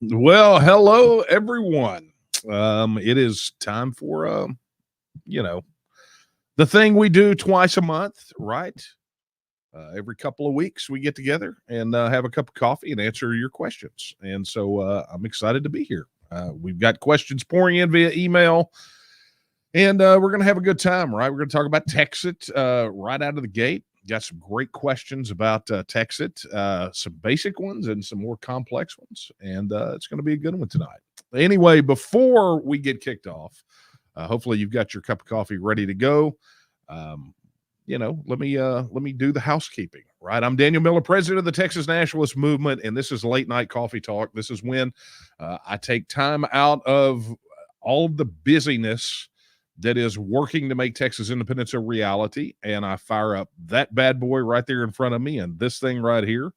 Well, hello everyone. It is time for you know, the thing we do twice a month, right? Every couple of weeks we get together and have a cup of coffee and answer your questions. And so I'm excited to be here. We've got questions pouring in via email, and we're going to have a good time, right? We're going to talk about Texit right out of the gate. Got some great questions about Texit, some basic ones and some more complex ones, and it's going to be a good one tonight. Anyway, before we get kicked off, hopefully you've got your cup of coffee ready to go. Um, let me do the housekeeping. Right, I'm Daniel Miller, president of the Texas Nationalist movement, and this is Late Night Coffee Talk. This is when I take time out of all of the busyness that is working to make Texas independence a reality, and I fire up that bad boy right there in front of me and this thing right here,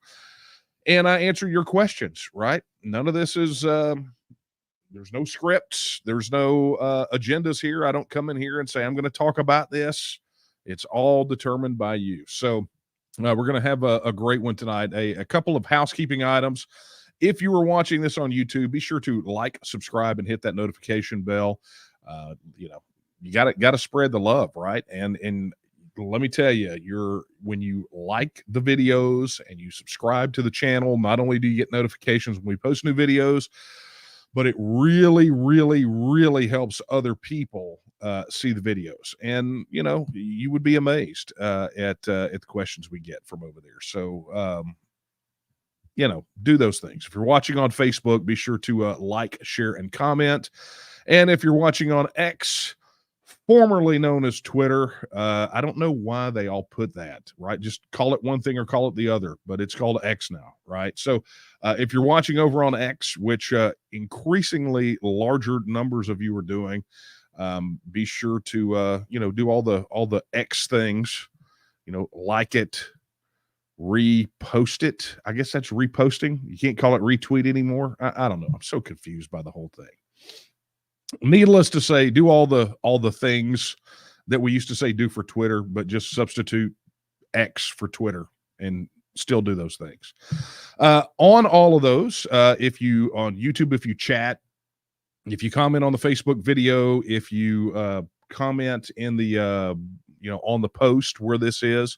and I answer your questions. Right, none of this is there's no scripts, there's no agendas here. I don't come in here and say I'm going to talk about this. It's all determined by you. So we're going to have a great one tonight. A couple of housekeeping items. If you were watching this on YouTube, be sure to like, subscribe, and hit that notification bell. You got to spread the love, right? And let me tell you, when you like the videos and you subscribe to the channel, not only do you get notifications when we post new videos, but it really, really, really helps other people see the videos. And you would be amazed at the questions we get from over there. So do those things. If you're watching on Facebook, be sure to like, share, and comment. And if you're watching on X, formerly known as Twitter, I don't know why they all put that, right? Just call it one thing or call it the other, but it's called X now, right? So if you're watching over on X, which increasingly larger numbers of you are doing, be sure to do all the X things, like it, repost it. I guess that's reposting. You can't call it retweet anymore. I don't know. I'm so confused by the whole thing. Needless to say, do all the things that we used to say do for Twitter, but just substitute X for Twitter and still do those things. On all of those, if you on YouTube, if you chat, if you comment on the Facebook video, if you comment in the on the post where this is,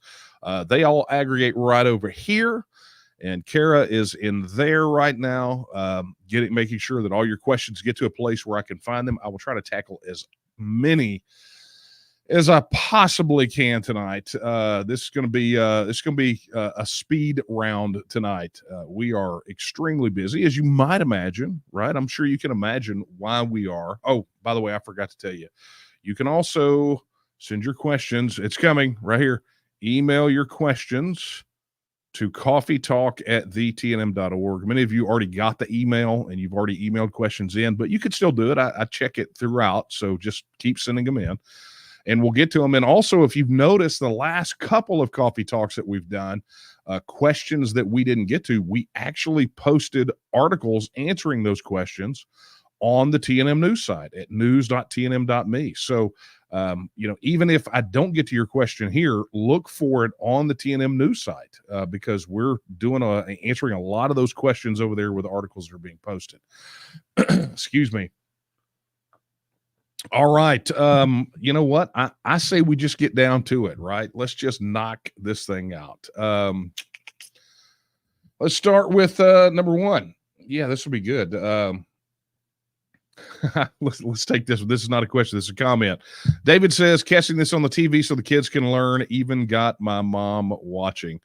they all aggregate right over here. And Kara is in there right now, making sure that all your questions get to a place where I can find them. I will try to tackle as many as I possibly can tonight. This is going to be a speed round tonight. We are extremely busy, as you might imagine, right? I'm sure you can imagine why we are. Oh, by the way, I forgot to tell you, you can also send your questions. It's coming right here. Email your questions to coffeetalk@thetnm.org. Many of you already got the email and you've already emailed questions in, but you could still do it. I check it throughout, so just keep sending them in and we'll get to them. And also, if you've noticed the last couple of coffee talks that we've done, questions that we didn't get to, we actually posted articles answering those questions on the TNM news site at news.tnm.me. So, even if I don't get to your question here, look for it on the TNM news site because we're answering a lot of those questions over there with articles that are being posted. Excuse me. All right. You know what? I say we just get down to it, right? Let's just knock this thing out. Let's start with number one. Yeah, this will be good. Let's take this. This is not a question. This is a comment. David says, catching this on the TV so the kids can learn. Even got my mom watching.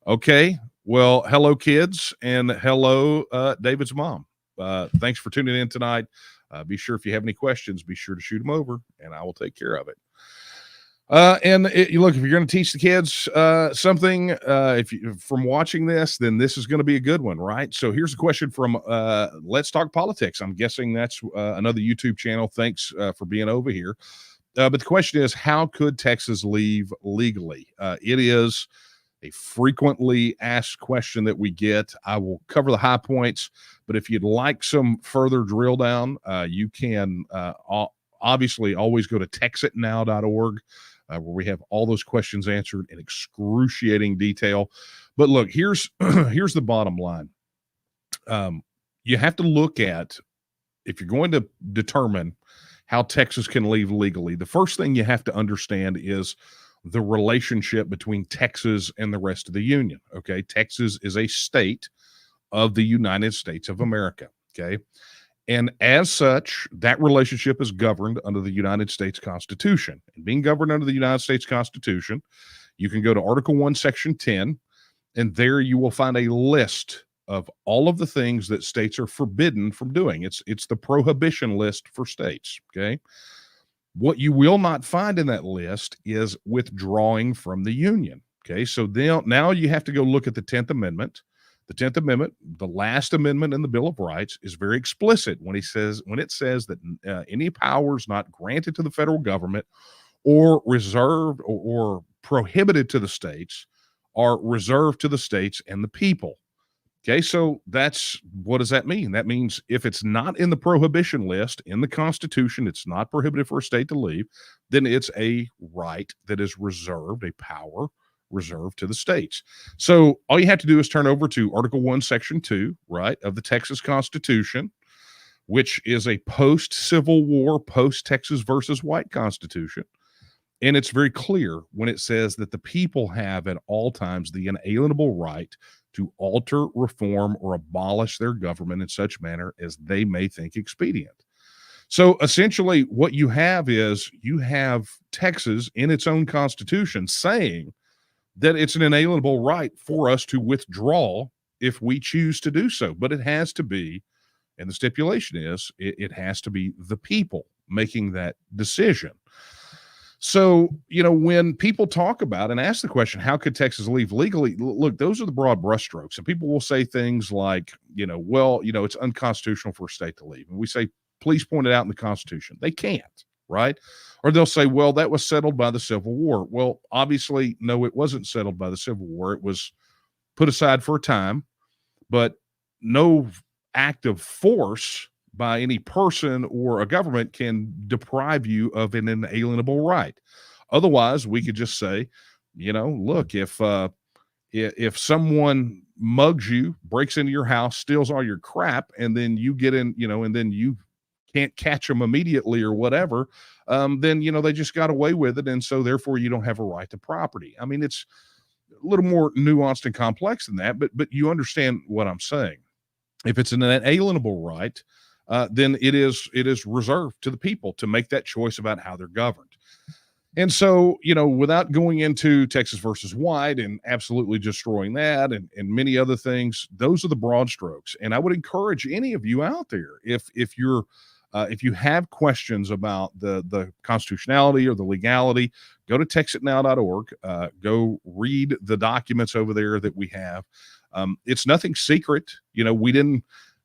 Okay. Well, hello, kids, and hello, David's mom. Thanks for tuning in tonight. Be sure if you have any questions, be sure to shoot them over, and I will take care of it. Look, if you're going to teach the kids something, from watching this, then this is going to be a good one, right? So here's a question from Let's Talk Politics. I'm guessing that's another YouTube channel. Thanks for being over here. But the question is, how could Texas leave legally? It is a frequently asked question that we get. I will cover the high points, but if you'd like some further drill down, you can obviously always go to texitnow.org. Where we have all those questions answered in excruciating detail. But look, here's the bottom line. you have to look at, if you're going to determine how Texas can leave legally, the first thing you have to understand is the relationship between Texas and the rest of the union. Okay. Texas is a state of the United States of America. Okay. And as such, that relationship is governed under the United States Constitution. And being governed under the United States Constitution, you can go to Article 1, Section 10, and there you will find a list of all of the things that states are forbidden from doing. It's the prohibition list for states. Okay. What you will not find in that list is withdrawing from the union. Okay. So now you have to go look at the 10th Amendment. The 10th Amendment, the last amendment in the Bill of Rights, is very explicit when it says that any powers not granted to the federal government or reserved or prohibited to the states are reserved to the states and the people. Okay, so what does that mean? That means if it's not in the prohibition list in the Constitution, it's not prohibited for a state to leave, then it's a right that is reserved, a power reserved to the states. So all you have to do is turn over to Article 1, Section 2, right, of the Texas Constitution, which is a post-Civil War, post-Texas versus White Constitution. And it's very clear when it says that the people have at all times the inalienable right to alter, reform, or abolish their government in such manner as they may think expedient. So essentially what you have is you have Texas in its own constitution saying that it's an inalienable right for us to withdraw if we choose to do so. But it has to be, and the stipulation is, it has to be the people making that decision. So, when people talk about and ask the question, how could Texas leave legally? Look, those are the broad brushstrokes. And people will say things like, it's unconstitutional for a state to leave. And we say, please point it out in the Constitution. They can't, right? Or they'll say, well, that was settled by the Civil War. Well, obviously, no, it wasn't settled by the Civil War. It was put aside for a time, but no act of force by any person or a government can deprive you of an inalienable right. Otherwise, we could just say, look, if someone mugs you, breaks into your house, steals all your crap, and then you get in, and then you can't catch them immediately or whatever, then, they just got away with it. And so therefore you don't have a right to property. I mean, it's a little more nuanced and complex than that, but you understand what I'm saying. If it's an inalienable right, then it is reserved to the people to make that choice about how they're governed. And so, without going into Texas versus White and absolutely destroying that and many other things, those are the broad strokes. And I would encourage any of you out there, if you have questions about the constitutionality or the legality, go to texitnow.org, go read the documents over there that we have. It's nothing secret. We didn't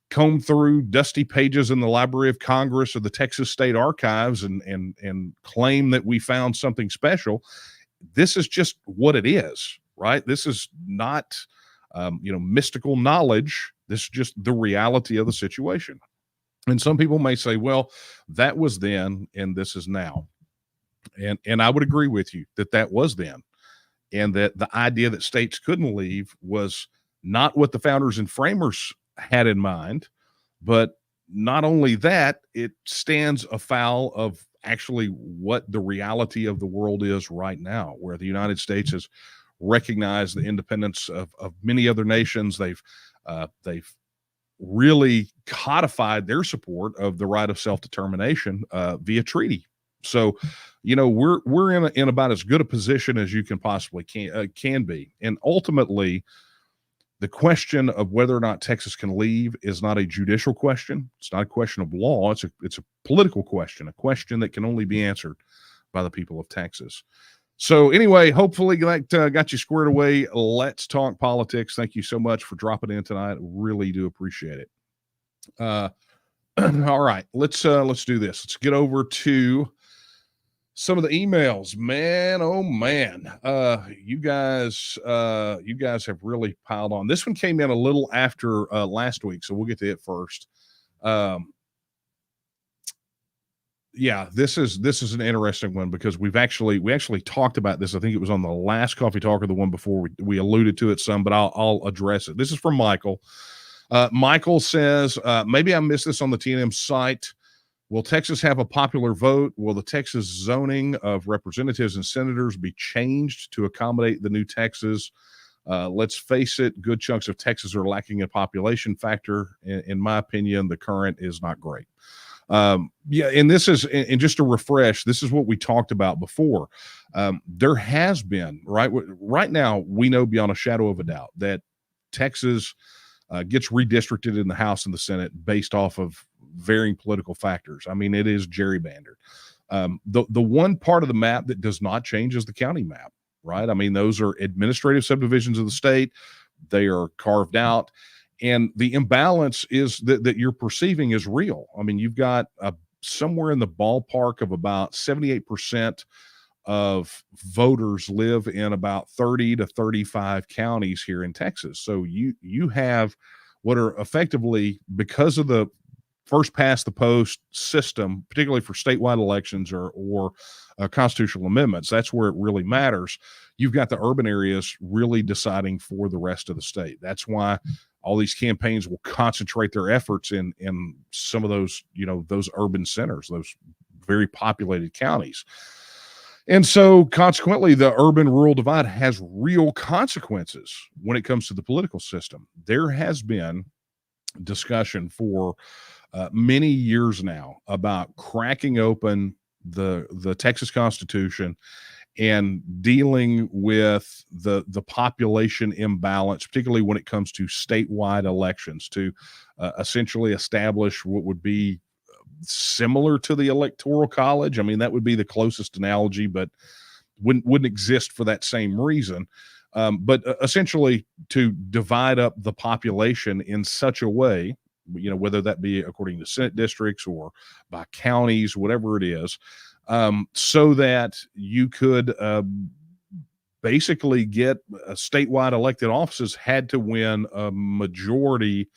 comb through dusty pages in the Library of Congress or the Texas State Archives and claim that we found something special. This is just what it is, right? This is not, mystical knowledge. This is just the reality of the situation. And some people may say, well, that was then and this is now. And I would agree with you that was then. And that the idea that states couldn't leave was not what the founders and framers had in mind, but not only that, it stands afoul of actually what the reality of the world is right now, where the United States has recognized the independence of many other nations. They've really codified their support of the right of self-determination via treaty. So, we're in about as good a position as you can possibly can be. And ultimately, the question of whether or not Texas can leave is not a judicial question. It's not a question of law. It's a political question, a question that can only be answered by the people of Texas. So anyway, hopefully that got you squared away. Let's talk politics. Thank you so much for dropping in tonight. Really do appreciate it. All right, let's do this. Let's get over to some of the emails. Man, oh man, you guys have really piled on. This one came in a little after last week, so we'll get to it first. Yeah, this is an interesting one because we actually talked about this. I think it was on the last Coffee Talk or the one before we alluded to it some, but I'll address it. This is from Michael. Michael says, maybe I missed this on the TNM site. Will Texas have a popular vote? Will the Texas zoning of representatives and senators be changed to accommodate the new Texas? Let's face it, good chunks of Texas are lacking a population factor. In my opinion, the current is not great. Yeah, and this is, and just to refresh, this is what we talked about before. There has been, right now, we know beyond a shadow of a doubt that Texas gets redistricted in the House and the Senate based off of varying political factors. I mean, it is gerrymandered. The one part of the map that does not change is the county map, right? I mean, those are administrative subdivisions of the state. They are carved out. And the imbalance is that you're perceiving is real. I mean, you've got somewhere in the ballpark of about 78% of voters live in about 30 to 35 counties here in Texas. So you have what are effectively, because of the first past the post system, particularly for statewide elections or constitutional amendments, that's where it really matters. You've got the urban areas really deciding for the rest of the state. That's why all these campaigns will concentrate their efforts in some of those, those urban centers, those very populated counties. And so consequently, the urban rural divide has real consequences when it comes to the political system. There has been discussion for many years now about cracking open the Texas Constitution and dealing with the population imbalance, particularly when it comes to statewide elections, to essentially establish what would be similar to the Electoral College. I mean, that would be the closest analogy, but wouldn't exist for that same reason. But essentially to divide up the population in such a way, whether that be according to Senate districts or by counties, whatever it is, so that you could basically get statewide elected offices had to win a majority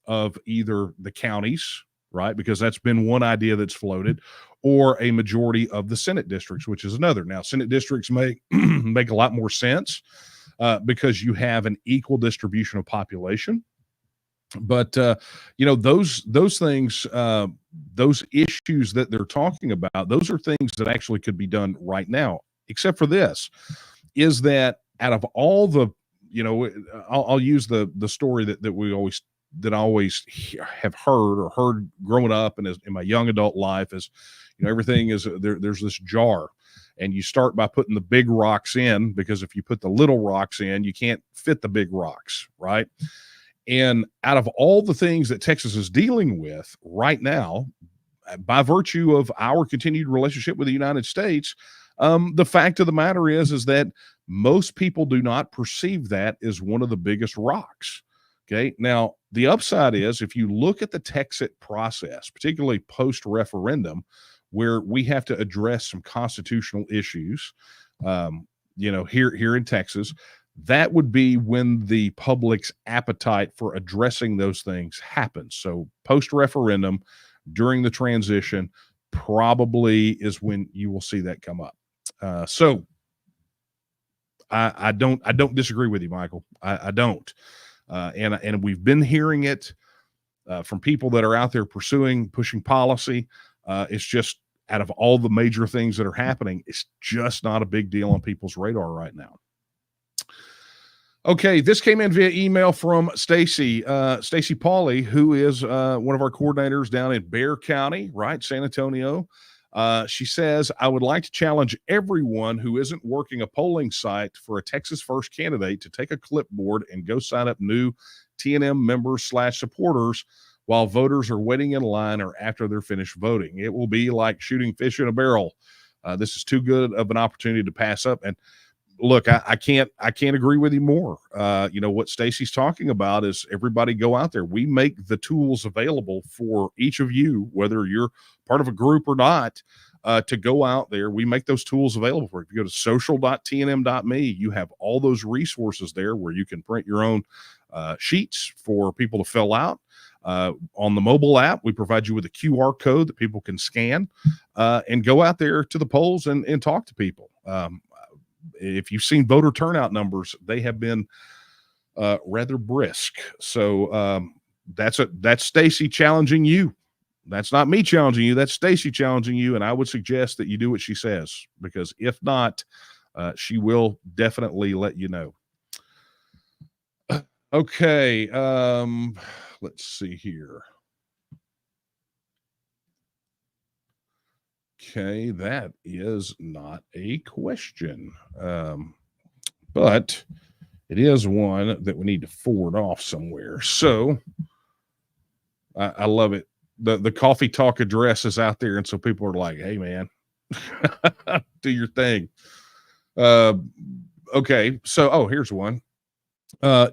of either the counties, right? Because that's been one idea that's floated, or a majority of the Senate districts, which is another. Now, Senate districts make a lot more sense because you have an equal distribution of population. But those things, those issues that they're talking about, those are things that actually could be done right now. Except for this, is that out of all the, I'll use the story that I always have heard growing up and in my young adult life is, everything is there's this jar, and you start by putting the big rocks in, because if you put the little rocks in, you can't fit the big rocks, right? And out of all the things that Texas is dealing with right now, by virtue of our continued relationship with the United States, the fact of the matter is that most people do not perceive that as one of the biggest rocks. Okay. Now, the upside is, if you look at the Texit process, particularly post-referendum, where we have to address some constitutional issues, here in Texas, that would be when the public's appetite for addressing those things happens. So post-referendum, during the transition, probably is when you will see that come up. So I don't disagree with you, Michael. I don't. And we've been hearing it from people that are out there pushing policy. It's just, out of all the major things that are happening, it's just not a big deal on people's radar right now. Okay, this came in via email from Stacy Pauley, who is one of our coordinators down in Bexar County, right, San Antonio. She says, I would like to challenge everyone who isn't working a polling site for a Texas First candidate to take a clipboard and go sign up new TNM members / supporters while voters are waiting in line or after they're finished voting. It will be like shooting fish in a barrel. This is too good of an opportunity to pass up. And look, I can't agree with you more. What Stacy's talking about is everybody go out there. We make the tools available for each of you, whether you're part of a group or not, to go out there. We make those tools available for you. If you go to social.tnm.me, you have all those resources there where you can print your own sheets for people to fill out. On the mobile app, we provide you with a QR code that people can scan and go out there to the polls and talk to people. If you've seen voter turnout numbers, they have been rather brisk. So that's Stacy challenging you. That's not me challenging you. That's Stacy challenging you. And I would suggest that you do what she says, because if not, she will definitely let you know. Okay. Let's see here. Okay, that is not a question. But it is one that we need to forward off somewhere. So I love it. The coffee talk address is out there, and so people are like, hey man, do your thing. Okay, so here's one.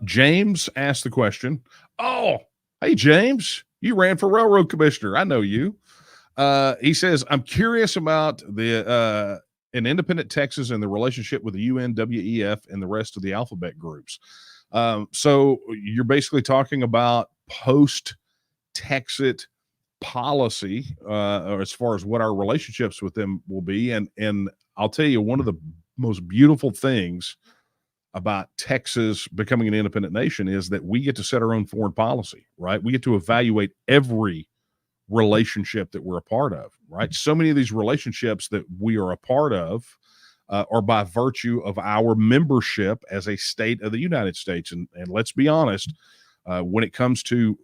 James asked the question. Oh, hey James, you ran for railroad commissioner. I know you. He says, I'm curious about the in independent Texas and the relationship with the UNWEF and the rest of the alphabet groups. So you're basically talking about post-Texit policy, or as far as what our relationships with them will be. And I'll tell you, one of the most beautiful things about Texas becoming an independent nation is that we get to set our own foreign policy, right? We get to evaluate every relationship that we're a part of, right? So many of these relationships that we are a part of are by virtue of our membership as a state of the United States. And let's be honest, when it comes to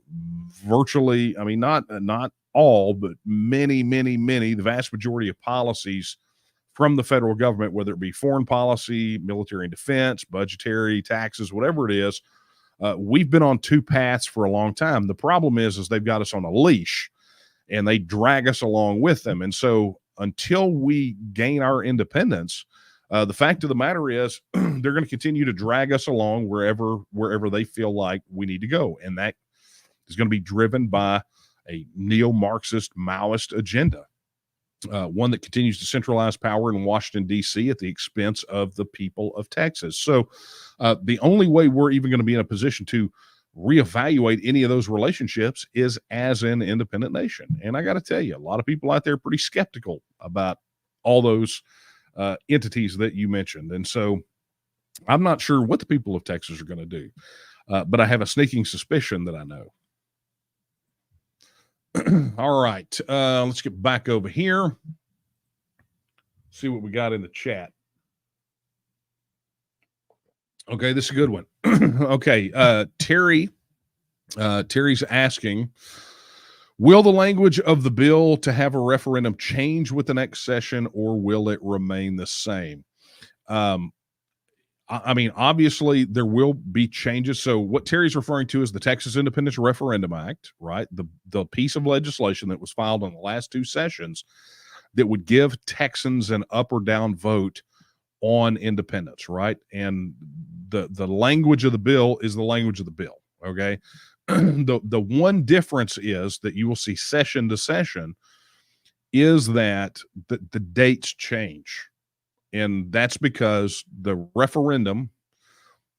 virtually, I mean, not all, but many, the vast majority of policies from the federal government, whether it be foreign policy, military and defense, budgetary, taxes, whatever it is, we've been on two paths for a long time. The problem is they've got us on a leash and they drag us along with them. And so until we gain our independence, the fact of the matter is they're going to continue to drag us along wherever they feel like we need to go. And that is going to be driven by a neo-Marxist Maoist agenda. One that continues to centralize power in Washington, D.C. at the expense of the people of Texas. So the only way we're even going to be in a position to reevaluate any of those relationships is as an independent nation. And I got to tell you, a lot of people out there are pretty skeptical about all those entities that you mentioned. And so I'm not sure what the people of Texas are going to do, but I have a sneaking suspicion that I know. All right, let's get back over here. See what we got in the chat. Okay, this is a good one. Okay, Terry's asking, will the language of the bill to have a referendum change with the next session, or will it remain the same? I mean, obviously there will be changes. So what Terry's referring to is the Texas Independence Referendum Act, right? The piece of legislation that was filed on the last two sessions that would give Texans an up or down vote on independence, right? And the language of the bill is the language of the bill, okay? The one difference is that you will see session to session is that the dates change. And that's because the referendum,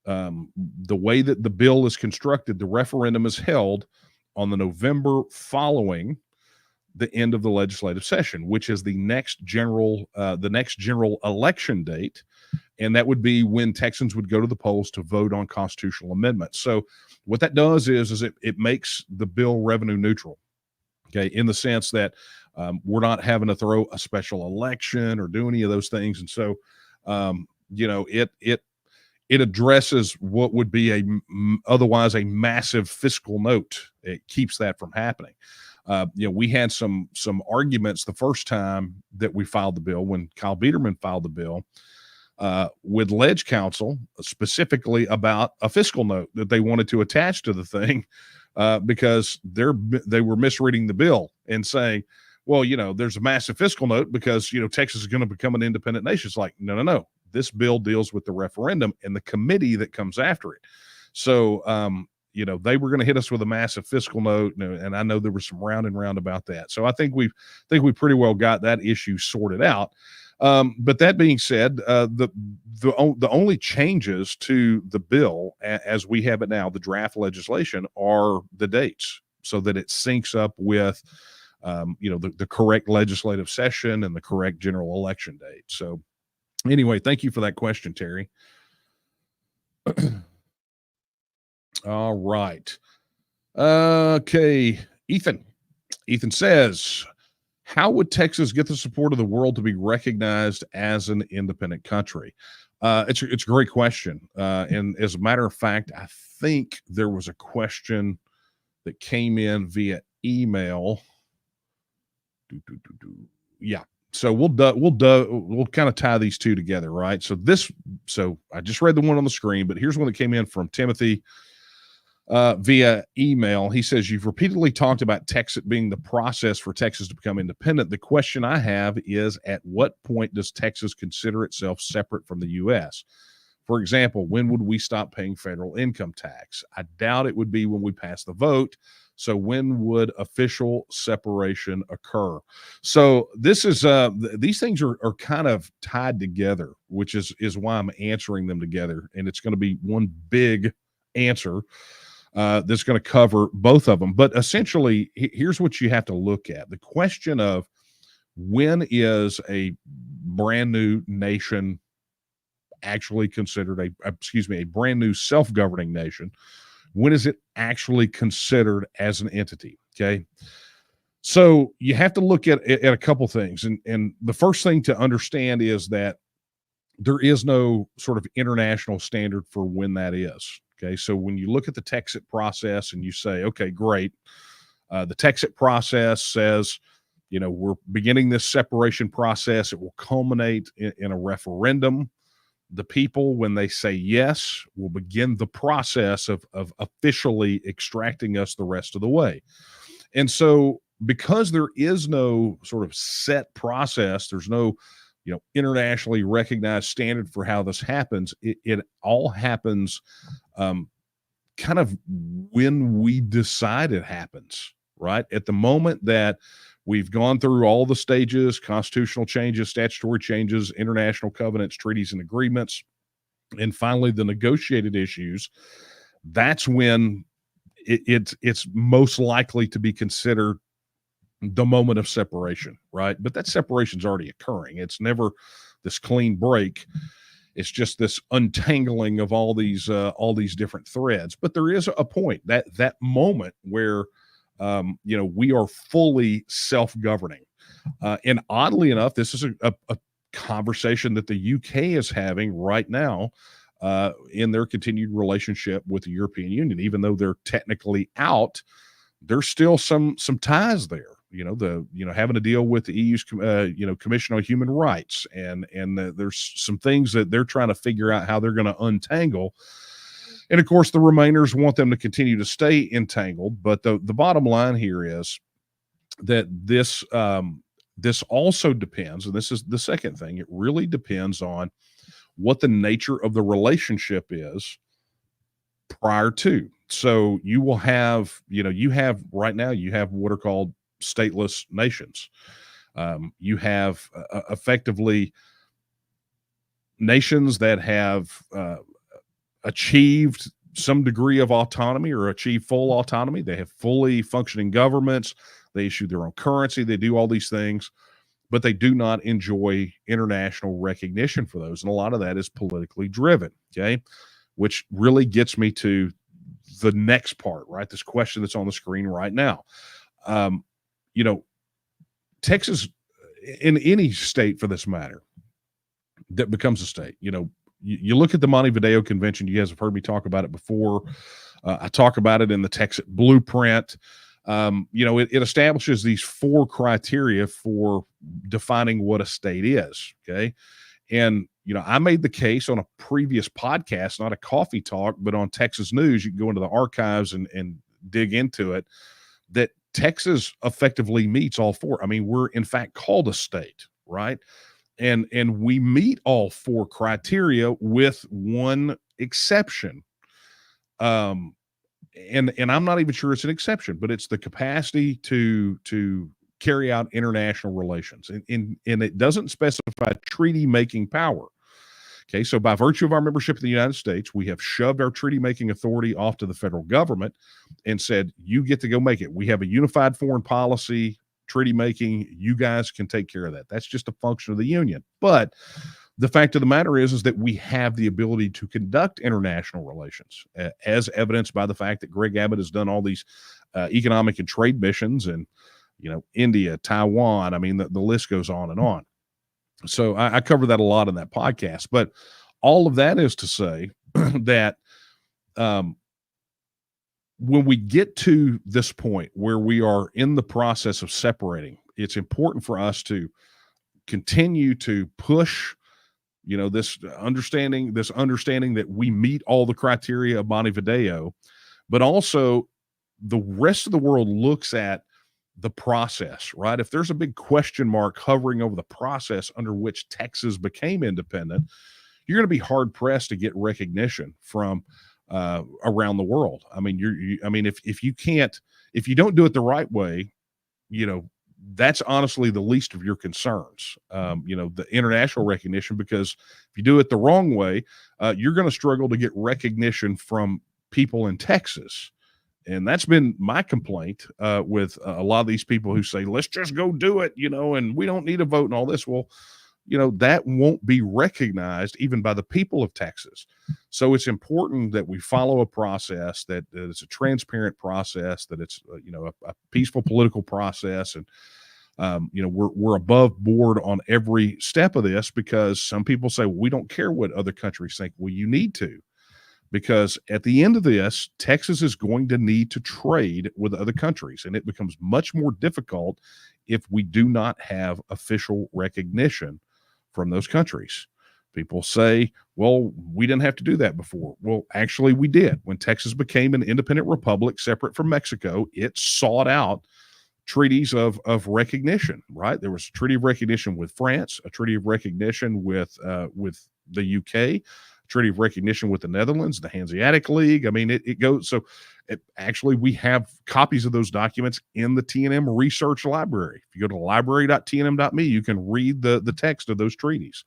the way that the bill is constructed, the referendum is held on the November following the end of the legislative session, which is the next general election date. And that would be when Texans would go to the polls to vote on constitutional amendments. So what that does is it makes the bill revenue neutral, okay, in the sense that we're not having to throw a special election or do any of those things. And so, it addresses what would be otherwise a massive fiscal note. It keeps that from happening. We had some arguments the first time that we filed the bill, when Kyle Biederman filed the bill, with Ledge Council, specifically about a fiscal note that they wanted to attach to the thing, because they were misreading the bill and saying, well, there's a massive fiscal note because, Texas is going to become an independent nation. It's like, no. This bill deals with the referendum and the committee that comes after it. So, they were going to hit us with a massive fiscal note, and I know there was some round and round about that. So I think we pretty well got that issue sorted out. But that being said, the only changes to the bill as we have it now, the draft legislation, are the dates, so that it syncs up with the correct legislative session and the correct general election date. So anyway, thank you for that question, Terry. All right. Okay, Ethan. Ethan says, how would Texas get the support of the world to be recognized as an independent country? It's a great question. And as a matter of fact, I think there was a question that came in via email. Yeah. So we'll kind of tie these two together, right? So I just read the one on the screen, but here's one that came in from Timothy via email. He says, you've repeatedly talked about Texas being the process for Texas to become independent. The question I have is, at what point does Texas consider itself separate from the U.S.? For example, when would we stop paying federal income tax? I doubt it would be when we pass the vote. So when would official separation occur? So this is these things are kind of tied together, which is why I'm answering them together. And it's going to be one big answer that's going to cover both of them. But essentially, here's what you have to look at. The question of when is a brand new nation actually considered a brand new self-governing nation? When is it actually considered as an entity? Okay. So you have to look at a couple things. And the first thing to understand is that there is no sort of international standard for when that is. Okay. So when you look at the Texas process and you say, okay, great. The Texas process says, we're beginning this separation process. It will culminate in a referendum. The people, when they say yes, will begin the process of officially extracting us the rest of the way. And so because there is no sort of set process, there's no internationally recognized standard for how this happens. It all happens kind of when we decide it happens, right? At the moment that we've gone through all the stages, constitutional changes, statutory changes, international covenants, treaties, and agreements, and finally the negotiated issues, that's when it's most likely to be considered the moment of separation, right? But that separation's already occurring. It's never this clean break. It's just this untangling of all these different threads. But there is a point, that moment where we are fully self-governing. And oddly enough, this is a conversation that the UK is having right now in their continued relationship with the European Union. Even though they're technically out, there's still some ties there. Having to deal with the EU's Commission on Human Rights, and there's some things that they're trying to figure out how they're going to untangle. And of course, the Remainers want them to continue to stay entangled. But the bottom line here is that this also depends, and this is the second thing, it really depends on what the nature of the relationship is prior to. So you will have, right now, you have what are called stateless nations. You have effectively nations that have achieved some degree of autonomy or achieved full autonomy. They have fully functioning governments. They issue their own currency. They do all these things, but they do not enjoy international recognition for those. And a lot of that is politically driven. Okay. Which really gets me to the next part, right? This question that's on the screen right now. Texas, in any state for this matter, that becomes a state, you look at the Montevideo Convention. You guys have heard me talk about it before. I talk about it in the Texas Blueprint. It establishes these 4 criteria for defining what a state is. Okay. And, I made the case on a previous podcast, not a coffee talk, but on Texas News. You can go into the archives and dig into it, that Texas effectively meets all 4. I mean, we're in fact called a state, right? And we meet all 4 criteria with one exception. And I'm not even sure it's an exception, but it's the capacity to carry out international relations. And it doesn't specify treaty making power. Okay, so by virtue of our membership in the United States, we have shoved our treaty-making authority off to the federal government and said, you get to go make it. We have a unified foreign policy, treaty-making. You guys can take care of that. That's just a function of the union. But the fact of the matter is that we have the ability to conduct international relations, as evidenced by the fact that Greg Abbott has done all these economic and trade missions, and India, Taiwan. I mean, the list goes on and on. So I cover that a lot in that podcast. But all of that is to say that when we get to this point where we are in the process of separating, it's important for us to continue to push, this understanding that we meet all the criteria of Montevideo, but also the rest of the world looks at the process, right? If there's a big question mark hovering over the process under which Texas became independent, you're going to be hard pressed to get recognition from around the world. I mean, if you don't do it the right way, that's honestly the least of your concerns. The international recognition, because if you do it the wrong way, you're going to struggle to get recognition from people in Texas. And that's been my complaint with a lot of these people who say, let's just go do it, and we don't need a vote and all this. Well, that won't be recognized even by the people of Texas. So it's important that we follow a process, that it's a transparent process, that it's, a peaceful political process. And, we're above board on every step of this, because some people say, well, we don't care what other countries think. Well, you need to. Because at the end of this, Texas is going to need to trade with other countries, and it becomes much more difficult if we do not have official recognition from those countries. People say, well, we didn't have to do that before. Well, actually, we did. When Texas became an independent republic separate from Mexico, it sought out treaties of recognition, right? There was a treaty of recognition with France, a treaty of recognition with the UK, treaty of recognition with the Netherlands, the Hanseatic League. I mean, it goes. So actually, we have copies of those documents in the TNM research library. If you go to library.tnm.me, you can read the text of those treaties.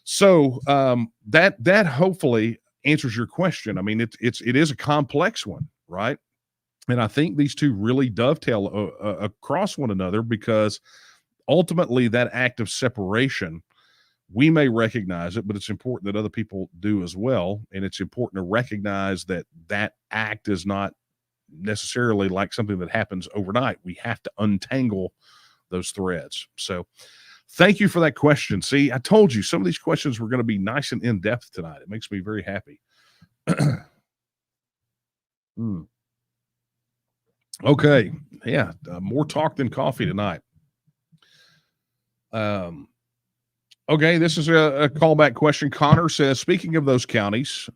So that hopefully answers your question. I mean, it is a complex one, right? And I think these two really dovetail across one another, because ultimately that act of separation, we may recognize it, but it's important that other people do as well. And it's important to recognize that act is not necessarily like something that happens overnight. We have to untangle those threads. So thank you for that question. See, I told you some of these questions were going to be nice and in-depth tonight. It makes me very happy. Okay. Yeah. More talk than coffee tonight. Okay, this is a callback question. Connor says, speaking of those counties,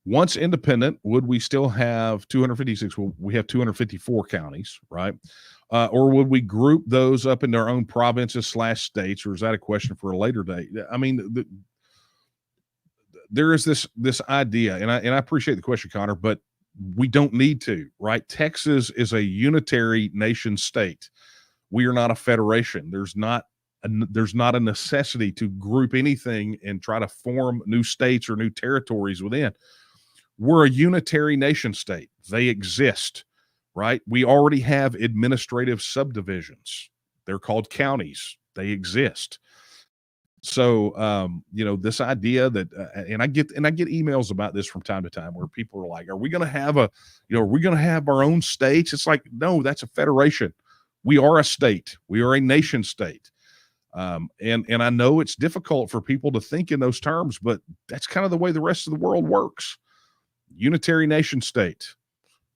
once independent, would we still have 256? Well, we have 254 counties, right? Or would we group those up into our own provinces / states, or is that a question for a later date? I mean, there is this idea, and I appreciate the question, Connor, but we don't need to, right? Texas is a unitary nation state. We are not a federation. There's not a necessity to group anything and try to form new states or new territories within. We're a unitary nation state. They exist, right? We already have administrative subdivisions. They're called counties. They exist. So, this idea that, and I get emails about this from time to time where people are like, are we going to have our own states? It's like, no, that's a federation. We are a state. We are a nation state. And I know it's difficult for people to think in those terms, but that's kind of the way the rest of the world works. Unitary nation state,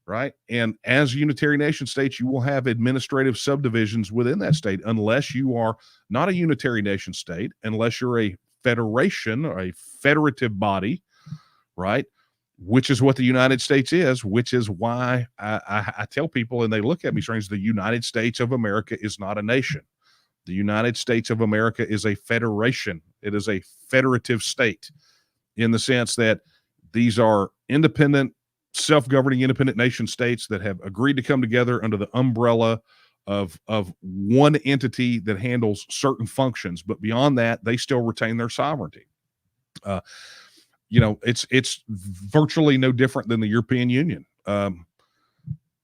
right? And as unitary nation states, you will have administrative subdivisions within that state, unless you are not a unitary nation state, unless you're a federation or a federative body, right? Which is what the United States is, which is why I tell people, and they look at me strange, the United States of America is not a nation. The United States of America is a federation. It is a federative state, in the sense that these are independent, self-governing, independent nation states that have agreed to come together under the umbrella of one entity that handles certain functions. But beyond that, they still retain their sovereignty. It's virtually no different than the European Union,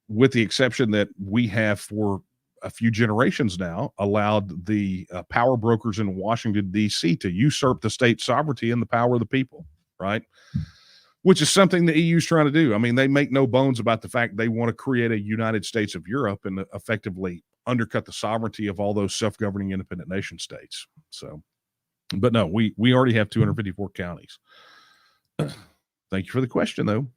with the exception that we have, for a few generations now, allowed the power brokers in Washington, D.C. to usurp the state sovereignty and the power of the people, right? Which is something the EU is trying to do. I mean, they make no bones about the fact they want to create a United States of Europe and effectively undercut the sovereignty of all those self-governing independent nation states. So, but no, we already have 254 counties. Thank you for the question, though.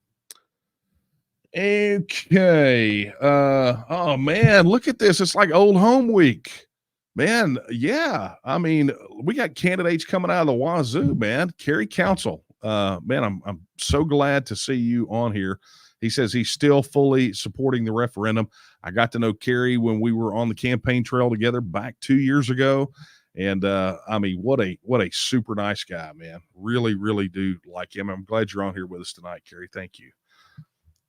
Okay. Oh man, look at this. It's like old home week. Man, yeah. I mean, we got candidates coming out of the wazoo, man. Kerry Council. Man, I'm so glad to see you on here. He says he's still fully supporting the referendum. I got to know Kerry when we were on the campaign trail together back 2 years ago. And I mean, what a super nice guy, man. Really, really do like him. I'm glad you're on here with us tonight, Kerry. Thank you.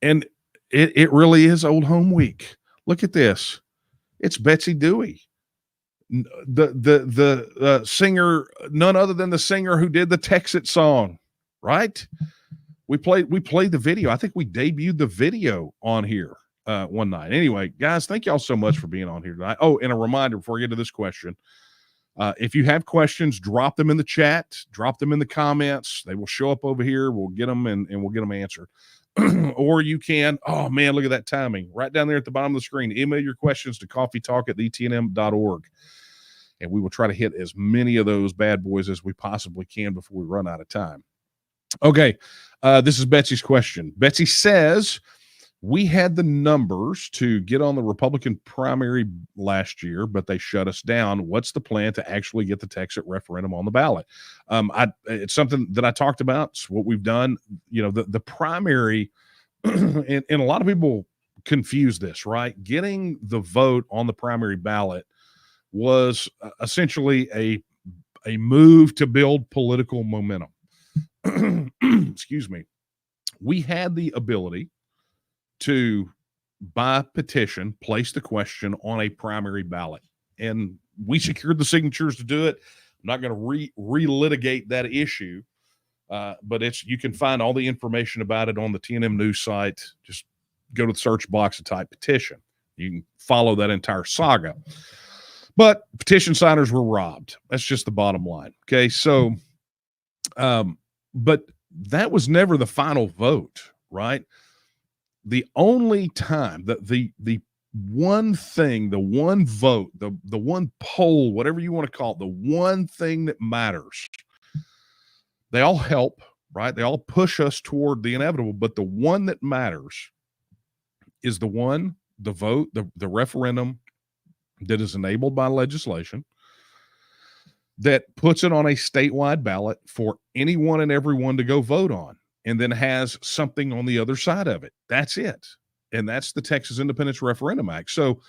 And it really is old home week. Look at this. It's Betsy Dewey, the singer, none other than the singer who did the Texit song, right? We played the video. I think we debuted the video on here one night. Anyway, guys, thank y'all so much for being on here tonight. Oh, and a reminder before we get to this question. If you have questions, drop them in the chat, drop them in the comments. They will show up over here. We'll get them and we'll get them answered. Or you can, oh man, look at that timing. Right down there at the bottom of the screen. Email your questions to coffeetalk@etnm.org. And we will try to hit as many of those bad boys as we possibly can before we run out of time. Okay, this is Betsy's question. Betsy says, we had the numbers to get on the Republican primary last year, but they shut us down. What's the plan to actually get the Texit referendum on the ballot? It's something that I talked about. It's what we've done. You know, the primary, and a lot of people confuse this, right? Getting the vote on the primary ballot was essentially a move to build political momentum. Excuse me. We had the ability to, by petition, place the question on a primary ballot. And we secured the signatures to do it. I'm not going to relitigate that issue, but you can find all the information about it on the TNM news site. Just go to the search box and type petition. You can follow that entire saga. But petition signers were robbed. That's just the bottom line. Okay, so, but that was never the final vote, right? The only time that the one thing, the one vote, the one poll, whatever you want to call it, the one thing that matters, they all help, right? They all push us toward the inevitable, but the one that matters is the vote, the referendum that is enabled by legislation that puts it on a statewide ballot for anyone and everyone to go vote on, and then has something on the other side of it. That's it. And that's the Texas Independence Referendum Act. So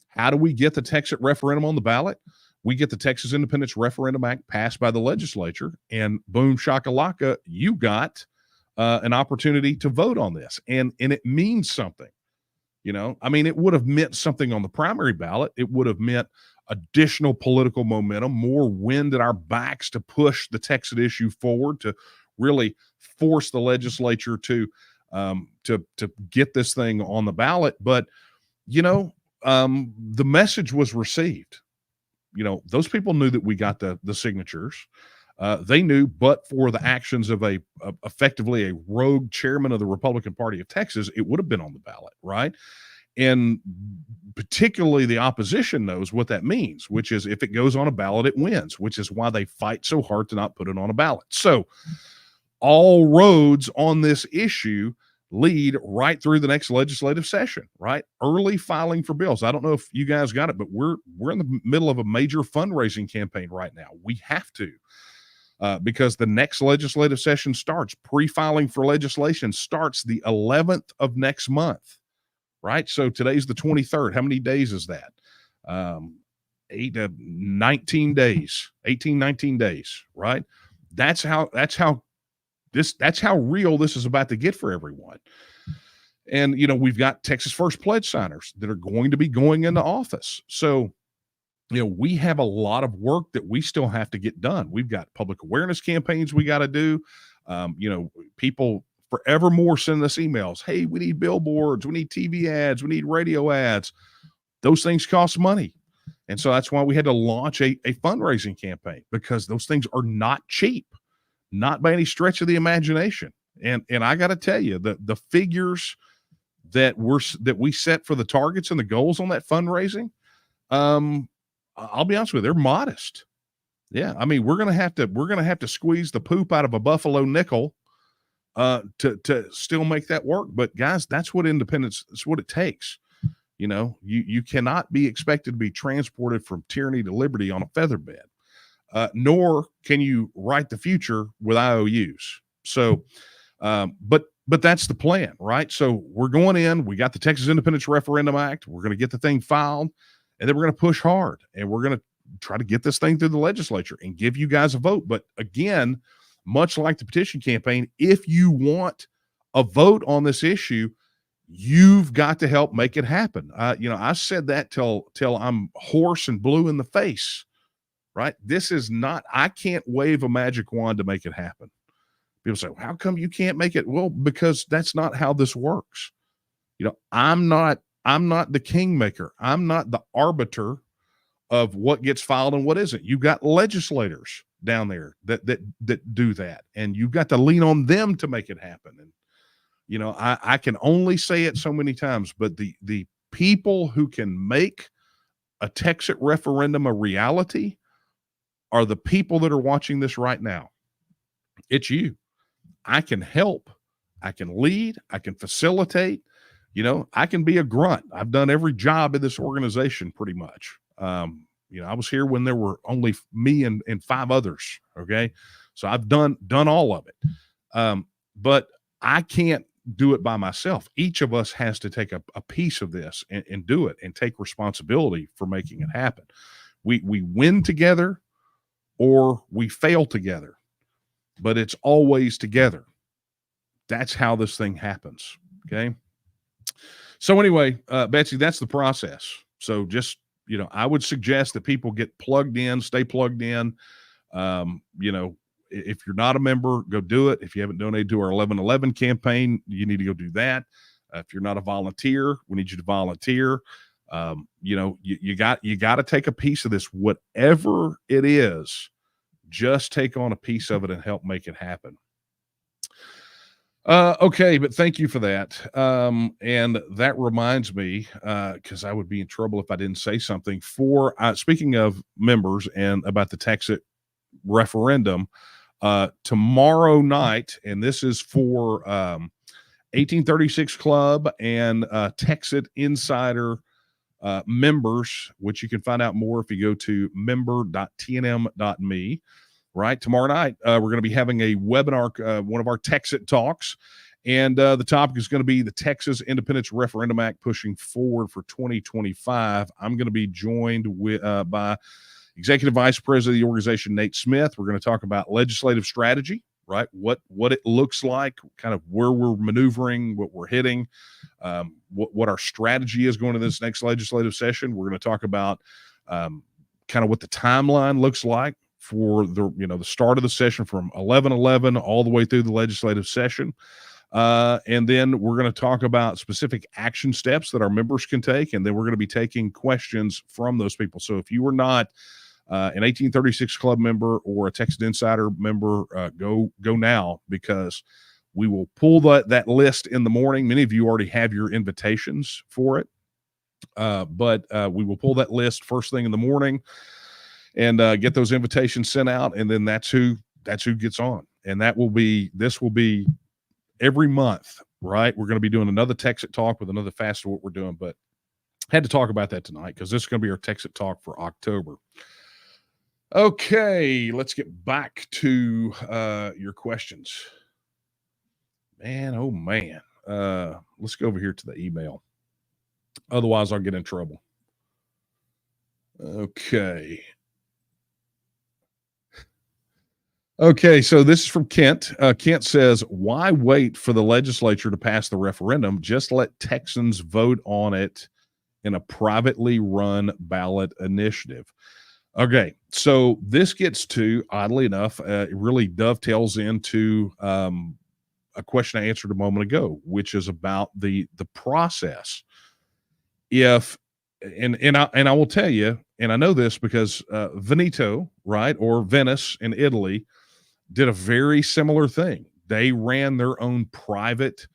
how do we get the Texas referendum on the ballot? We get the Texas Independence Referendum Act passed by the legislature, and boom shakalaka, you got an opportunity to vote on this. And it means something. You know, I mean, it would have meant something on the primary ballot. It would have meant additional political momentum, more wind at our backs to push the Texas issue forward, to really force the legislature to get this thing on the ballot. But, you know, the message was received. You know, those people knew that we got the signatures. They knew, but for the actions of effectively a rogue chairman of the Republican Party of Texas, it would have been on the ballot, right? And particularly the opposition knows what that means, which is if it goes on a ballot, it wins, which is why they fight so hard to not put it on a ballot. So all roads on this issue lead right through the next legislative session, right? Early filing for bills. I don't know if you guys got it, but we're in the middle of a major fundraising campaign right now. We have to, because the next legislative session starts. Pre-filing for legislation starts the 11th of next month, right? So today's the 23rd. How many days is that? 19 days, 18, 19 days, right? That's how real this is about to get for everyone. And, you know, we've got Texas First Pledge signers that are going to be going into office. So, you know, we have a lot of work that we still have to get done. We've got public awareness campaigns we got to do. You know, people forevermore send us emails. Hey, we need billboards. We need TV ads. We need radio ads. those things cost money. And so that's why we had to launch a fundraising campaign, because those things are not cheap, not by any stretch of the imagination. And I got to tell you, the figures that we set for the targets and the goals on that fundraising, I'll be honest with you, they're modest. Yeah, I mean, we're gonna have to squeeze the poop out of a buffalo nickel to still make that work. But guys, that's what independence, it's what it takes. You know, you cannot be expected to be transported from tyranny to liberty on a feather bed, nor can you write the future with IOUs. So, but that's the plan, right? So we're going in. We got the Texas Independence Referendum Act. We're going to get the thing filed, and then we're going to push hard, and we're going to try to get this thing through the legislature and give you guys a vote. But again, much like the petition campaign, if you want a vote on this issue, you've got to help make it happen. I said that till I'm hoarse and blue in the face, right? This is not, I can't wave a magic wand to make it happen. People say, well, how come you can't make it? Well, because that's not how this works. I'm not the kingmaker. I'm not the arbiter of what gets filed and what isn't. You've got legislators down there that do that, and you've got to lean on them to make it happen. And I can only say it so many times, but the people who can make a Texas referendum a reality are the people that are watching this right now. It's you. I can help. I can lead. I can facilitate. I can be a grunt. I've done every job in this organization pretty much. I was here when there were only me and 5 others. Okay. So I've done all of it. But I can't do it by myself. Each of us has to take a piece of this and do it and take responsibility for making it happen. We win together or we fail together, but it's always together. That's how this thing happens. Okay. So anyway, Betsy, that's the process. So just, I would suggest that people get plugged in, stay plugged in. If you're not a member, go do it. If you haven't donated to our 1111 campaign, you need to go do that. If you're not a volunteer, we need you to volunteer. You got to take a piece of this, whatever it is, just take on a piece of it and help make it happen. Okay, but thank you for that. And that reminds me, because I would be in trouble if I didn't say something for, speaking of members and about the Texas referendum, tomorrow night, and this is for 1836 Club and Texas Insider members, which you can find out more if you go to member.tnm.me. Right, tomorrow night we're going to be having a webinar, one of our Texas talks, and the topic is going to be the Texas Independence Referendum Act pushing forward for 2025. I'm going to be joined by Executive Vice President of the organization, Nate Smith. We're going to talk about legislative strategy, right? What it looks like, kind of where we're maneuvering, what we're hitting, what our strategy is going to this next legislative session. We're going to talk about kind of what the timeline looks like for the start of the session from 11/11 all the way through the legislative session. And then we're going to talk about specific action steps that our members can take. And then we're going to be taking questions from those people. So if you were not an 1836 Club member or a Texas Insider member, go now, because we will pull that list in the morning. Many of you already have your invitations for it. But we will pull that list first thing in the morning and get those invitations sent out, and then that's who gets on. And this will be every month, right? We're going to be doing another Texas Talk with another facet of what we're doing, but had to talk about that tonight because this is going to be our Texas Talk for October. Okay, let's get back to your questions. Man, oh man. Let's go over here to the email. Otherwise, I'll get in trouble. Okay, so this is from Kent. Kent says, why wait for the legislature to pass the referendum? Just let Texans vote on it in a privately run ballot initiative. Okay, so this gets to, oddly enough, it really dovetails into a question I answered a moment ago, which is about the process. If and I will tell you, and I know this because Veneto, right, or Venice in Italy, did a very similar thing. They ran their own private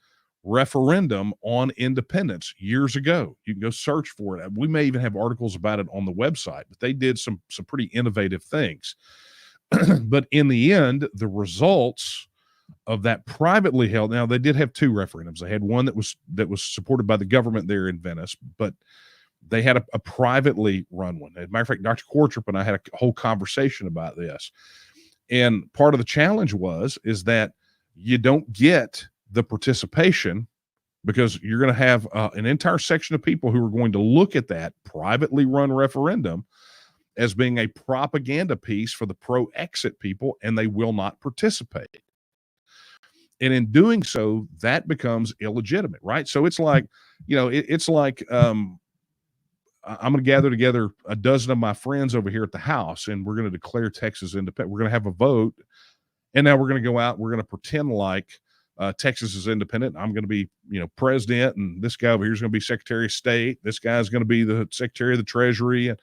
referendum on independence years ago. You can go search for it. We may even have articles about it on the website, but they did some pretty innovative things. But in the end, the results of that privately held, now they did have two referendums. They had one that was supported by the government there in Venice, but they had a privately run one. As a matter of fact, Dr. Quartrip and I had a whole conversation about this. And part of the challenge is that you don't get the participation because you're going to have an entire section of people who are going to look at that privately run referendum as being a propaganda piece for the pro-exit people, and they will not participate. And in doing so, that becomes illegitimate, right? So it's like, it's like I'm going to gather together a dozen of my friends over here at the house, and we're going to declare Texas independent. We're going to have a vote, and now we're going to go out. We're going to pretend like Texas is independent. I'm going to be, president, and this guy over here is going to be Secretary of State. This guy's going to be the Secretary of the Treasury. And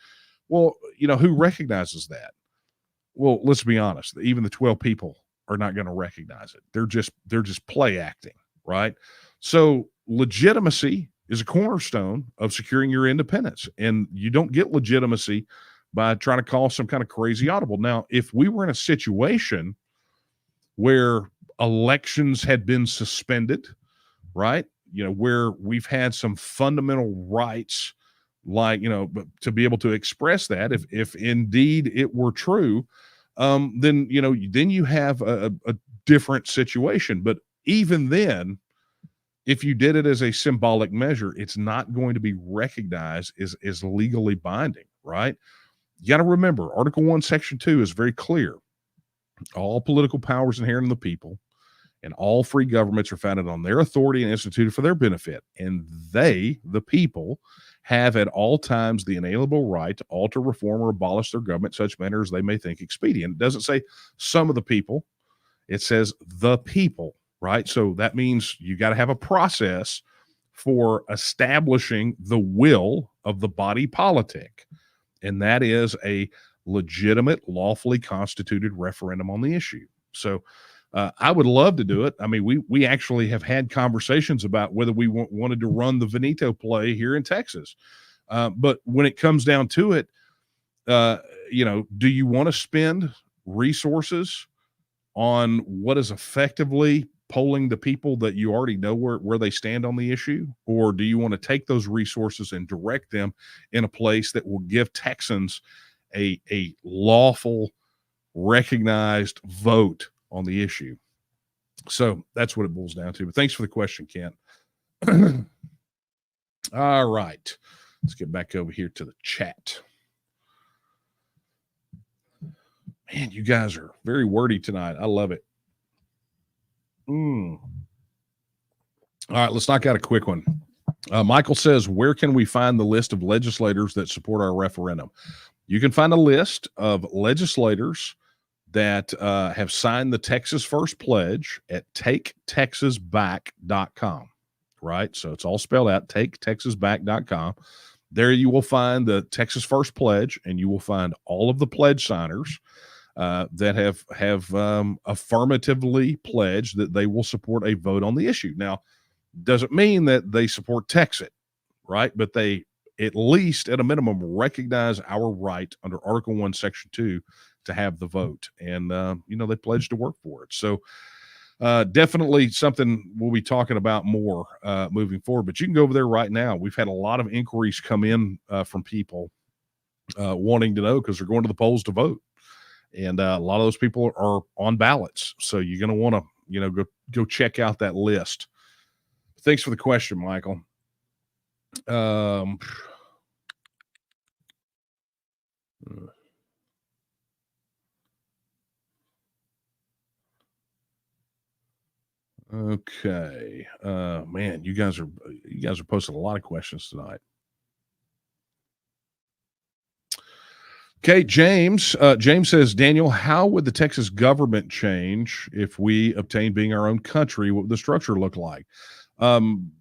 well, who recognizes that? Well, let's be honest. Even the 12 people are not going to recognize it. They're just play acting, right? So legitimacy is a cornerstone of securing your independence, and you don't get legitimacy by trying to call some kind of crazy audible. Now, if we were in a situation where elections had been suspended, right? Where we've had some fundamental rights, like, to be able to express that, if indeed it were true, then you have a different situation. But even then, if you did it as a symbolic measure, it's not going to be recognized as legally binding, right? You got to remember, Article 1, Section 2 is very clear. All political powers inherent in the people, and all free governments are founded on their authority and instituted for their benefit. And they, the people, have at all times the inalienable right to alter, reform, or abolish their government in such manner as they may think expedient. It doesn't say some of the people. It says the people, right? So that means you got to have a process for establishing the will of the body politic. And that is a legitimate, lawfully constituted referendum on the issue. So I would love to do it. I mean, we actually have had conversations about whether we wanted to run the Veneto play here in Texas. But when it comes down to it, do you want to spend resources on what is effectively polling the people that you already know where they stand on the issue? Or do you want to take those resources and direct them in a place that will give Texans a lawful, recognized vote on the issue? So that's what it boils down to. But thanks for the question, Kent. All right. Let's get back over here to the chat. Man, you guys are very wordy tonight. I love it. All right, let's knock out a quick one. Michael says, where can we find the list of legislators that support our referendum? You can find a list of legislators that have signed the Texas First Pledge at taketexasback.com, right? So it's all spelled out, taketexasback.com. There you will find the Texas First Pledge, and you will find all of the pledge signers that have affirmatively pledged that they will support a vote on the issue. Now, doesn't mean that they support Texit, right? But they, at least at a minimum, recognize our right under Article 1, Section 2 to have the vote. And, they pledged to work for it. So definitely something we'll be talking about more moving forward. But you can go over there right now. We've had a lot of inquiries come in from people wanting to know because they're going to the polls to vote. And a lot of those people are on ballots. So you're going to want to, go check out that list. Thanks for the question, Michael. Okay. Man, you guys are posting a lot of questions tonight. Okay, James says, Daniel, how would the Texas government change if we obtain being our own country? What would the structure look like? In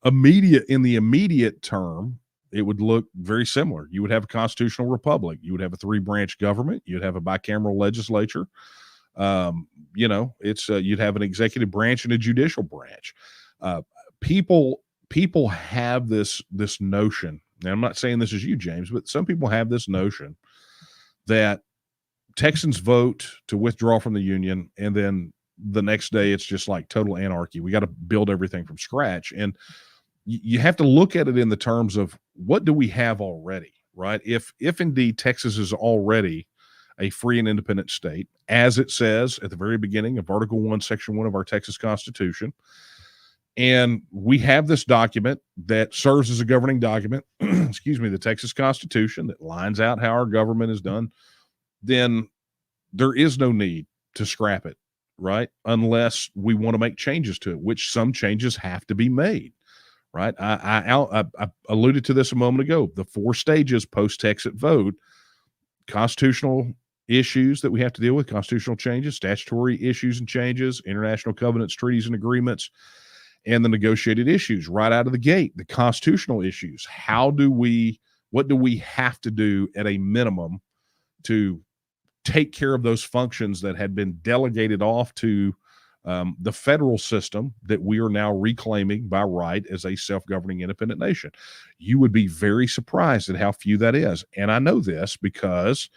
the immediate term, it would look very similar. You would have a constitutional republic. You would have a 3-branch government. You'd have a bicameral legislature. You'd have an executive branch and a judicial branch. People have this notion. Now, I'm not saying this is you, James, but some people have this notion that Texans vote to withdraw from the union, and then the next day it's just like total anarchy. We got to build everything from scratch. And you have to look at it in the terms of, what do we have already, right? If indeed Texas is already a free and independent state, as it says at the very beginning of Article 1, Section 1 of our Texas Constitution, and we have this document that serves as a governing document, the Texas Constitution, that lines out how our government is done, then there is no need to scrap it, right? Unless we want to make changes to it, which some changes have to be made, right? I alluded to this a moment ago. The 4 stages post-Texit vote: constitutional issues that we have to deal with, constitutional changes, statutory issues and changes, international covenants, treaties, and agreements, and the negotiated issues right out of the gate. The constitutional issues: what do we have to do at a minimum to take care of those functions that had been delegated off to the federal system that we are now reclaiming by right as a self-governing independent nation? You would be very surprised at how few that is. And I know this because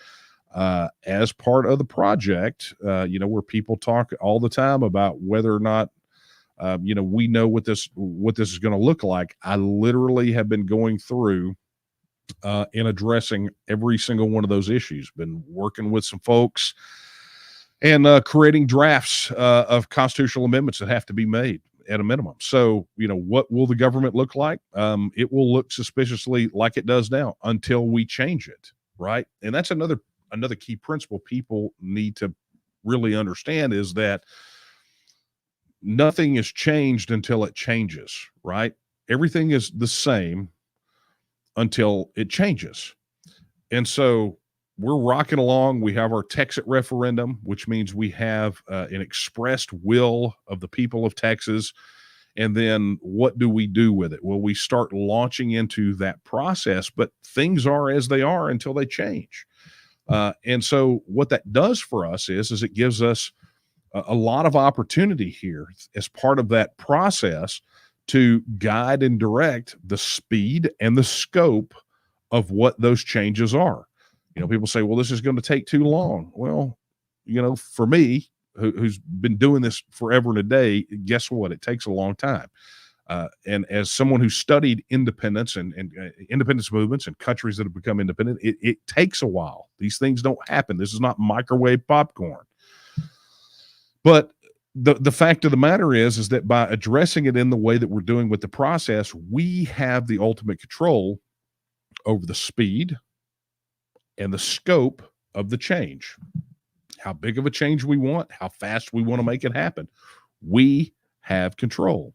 as part of the project, where people talk all the time about whether or not we know what this is going to look like, I literally have been going through in addressing every single one of those issues. Been working with some folks and creating drafts of constitutional amendments that have to be made at a minimum. So, what will the government look like? It will look suspiciously like it does now until we change it, right? And that's another key principle people need to really understand, is that nothing is changed until it changes, right? Everything is the same until it changes. And so we're rocking along. We have our Texit referendum, which means we have an expressed will of the people of Texas. And then what do we do with it? Well, we start launching into that process, but things are as they are until they change. And so what that does for us is it gives us a lot of opportunity here as part of that process to guide and direct the speed and the scope of what those changes are. People say, well, this is going to take too long. Well, for me, who's been doing this forever and a day, guess what? It takes a long time. And as someone who studied independence and independence movements and countries that have become independent, it takes a while. These things don't happen. This is not microwave popcorn. But the fact of the matter is that by addressing it in the way that we're doing with the process, we have the ultimate control over the speed and the scope of the change. How big of a change we want, how fast we want to make it happen. We have control.